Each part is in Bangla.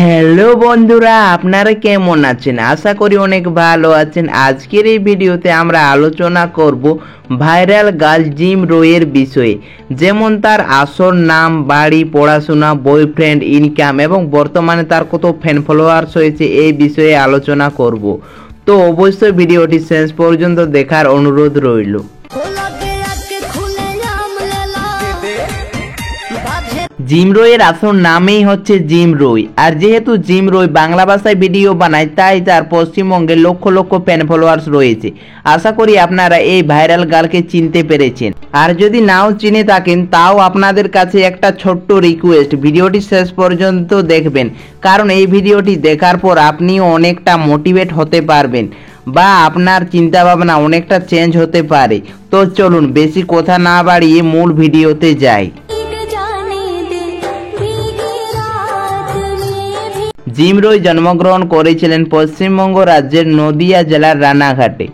হ্যালো বন্ধুরা, আপনারা কেমন আছেন? আশা করি অনেক ভালো আছেন। আজকের এই ভিডিওতে আমরা আলোচনা করব ভাইরাল গার্ল জিম রোয়ের বিষয়ে, যেমন তার আসল নাম, বাড়ি, পড়াশোনা, বয়ফ্রেন্ড, ইনকাম এবং বর্তমানে তার কত ফ্যান ফলোয়ার্স হয়েছে এই বিষয়ে আলোচনা করব। তো অবশ্যই ভিডিওটি শেষ পর্যন্ত দেখার অনুরোধ রইল। জিম রোয়ের আসল নামেই হচ্ছে জিম রয়, আর যেহেতু জিম রয় বাংলা ভাষায় ভিডিও বানায় তাই তার পশ্চিমবঙ্গে লক্ষ লক্ষ ফ্যান ফলোয়ার্স রয়েছে। আশা করি আপনারা এই ভাইরাল গার্লকে চিনতে পেরেছেন, আর যদি নাও চিনে থাকেন তাও আপনাদের কাছে একটা ছোট্ট রিকোয়েস্ট, ভিডিওটি শেষ পর্যন্ত দেখবেন, কারণ এই ভিডিওটি দেখার পর আপনিও অনেকটা মোটিভেট হতে পারবেন বা আপনার চিন্তা ভাবনা অনেকটা চেঞ্জ হতে পারে। তো চলুন বেশি কথা না বাড়িয়ে মূল ভিডিওতে যাই। জিম রয় জন্মগ্রহণ করেছিলেন পশ্চিমবঙ্গ রাজ্যের নদিয়া জেলার রানাঘাটে।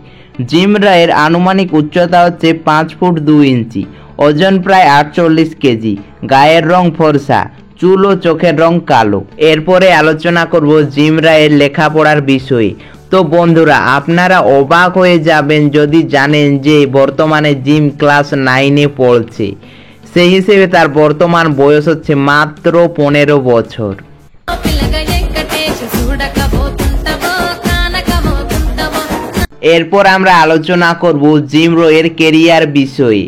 জিম রয়ের আনুমানিক উচ্চতা হচ্ছে 5 ফুট 2 ইঞ্চি, ওজন প্রায় 48 কেজি, গায়ের রং ফর্সা, চুল ও চোখের রং কালো। এরপরে আলোচনা করব জিম রয়ের লেখাপড়ার বিষয়ে। তো বন্ধুরা, আপনারা অবাক হয়ে যাবেন যদি জানেন যে বর্তমানে জিম ক্লাস 9-এ পড়ছে। সেই হিসেবে তার বর্তমান বয়স হচ্ছে মাত্র 15 বছর। এরপর আমরা আলোচনা করব জিম রয়ের কেরিয়ার বিষয়ে।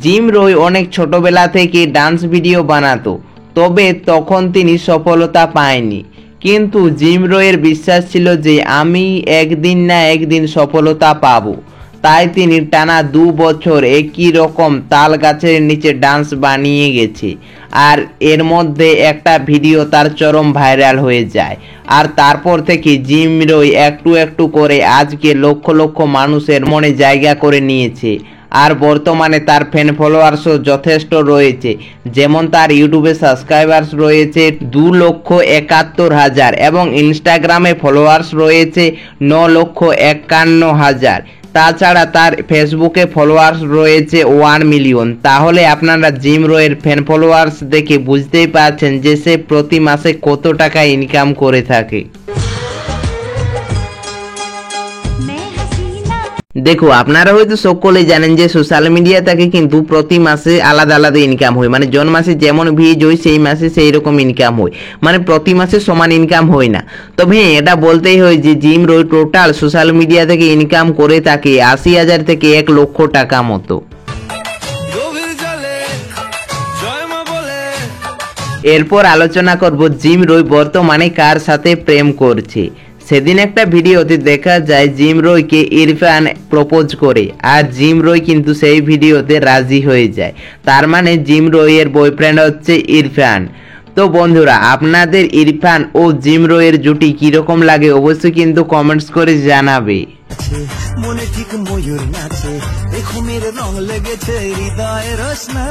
জিম রয় অনেক ছোটবেলা থেকে ডান্স ভিডিও বানাতো, তবে তখন তিনি সফলতা পায়নি। কিন্তু জিম রয়ের বিশ্বাস ছিল যে আমি একদিন না একদিন সফলতা পাবো, তাই তিনি টানা 2 বছর একই রকম তাল গাছের নিচে ডান্স বানিয়ে গেছে, আর এর মধ্যে একটা ভিডিও তার চরম ভাইরাল হয়ে যায়। আর তারপর থেকে জিম রয় একটু একটু করে আজকে লক্ষ লক্ষ মানুষের মনে জায়গা করে নিয়েছে, আর বর্তমানে তার ফ্যান ফলোয়ার্সও যথেষ্ট রয়েছে। যেমন তার ইউটিউবে সাবস্ক্রাইবার্স রয়েছে 2,71,000 এবং ইনস্টাগ্রামে ফলোয়ার্স রয়েছে 9,51,000। তাছাড়া তার ফেসবুকে ফলোয়ার্স রয়েছে 1 মিলিয়ন। তাহলে আপনারা জিম রয়ের ফ্যান ফলোয়ার্স দেখে বুঝতেই পারছেন যে সে প্রতি মাসে কত টাকা ইনকাম করে থাকে। দেখো, আপনারা হয়তো সকলেই জানেন যে সোশ্যাল মিডিয়া থেকে কিন্তু প্রতি মাসে আলাদা আলাদা ইনকাম হয়, মানে জন মাসে যেমন ভিউজ হয় সেই মাসে সেই রকম ইনকাম হয়, মানে প্রতি মাসে সমান ইনকাম হয় না। তবে এটা বলতেই হয় যে জিম রয় টোটাল সোশ্যাল মিডিয়া থেকে ইনকাম করে থাকে 80,000 থেকে 1 লক্ষ টাকা মতো। এরপর আলোচনা করব জিম রয় বর্তমানে কার সাথে প্রেম করছে। সেদিন একটা ভিডিওতে দেখা যায় জিম রয়কে ইরফান প্রপোজ করে, আর জিম রয় কিন্তু সেই ভিডিওতে রাজি হয়ে যায়। তার মানে জিম রয়ের বয়ফ্রেন্ড হচ্ছে ইরফান। তো বন্ধুরা, আপনাদের ইরফান ও জিম রয়ের জুটি কিরকম লাগে অবশ্যই কিন্তু কমেন্টস করে জানাবে। মনে ঠিক ময়ূর নাচে, দেখো মেরে রং লেগেছে হৃদয়ে রোশনা।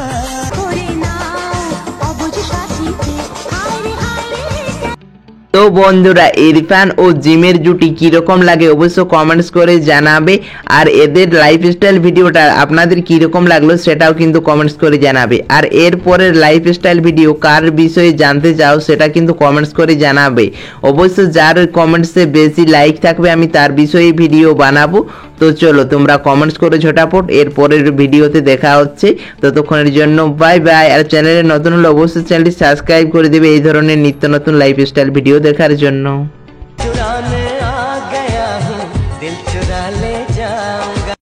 তো বন্ধুরা, ইরফান ও জিমের জুটি কিরকম লাগে অবশ্যই কমেন্টস করে জানাবে, আর এদের লাইফস্টাইল ভিডিওটা আপনাদের কিরকম লাগলো সেটাও কিন্তু কমেন্টস করে জানাবে। আর এরপরের লাইফস্টাইল ভিডিও কার বিষয়ে জানতে চাও সেটা কিন্তু কমেন্টস করে জানাবে। অবশ্যই যার কমেন্টসে বেশি লাইক থাকবে আমি তার বিষয়ে ভিডিও বানাবো। তো চলো তোমরা কমেন্টস করে ঝটাপট, এরপরের ভিডিওতে দেখা হচ্ছে। ততক্ষণের জন্য বাই বাই। আর চ্যানেলে নতুন হলে অবশ্যই চ্যানেলটি সাবস্ক্রাইব করে দেবে এই ধরনের নিত্য নতুন লাইফস্টাইল ভিডিও দেখার জন্য।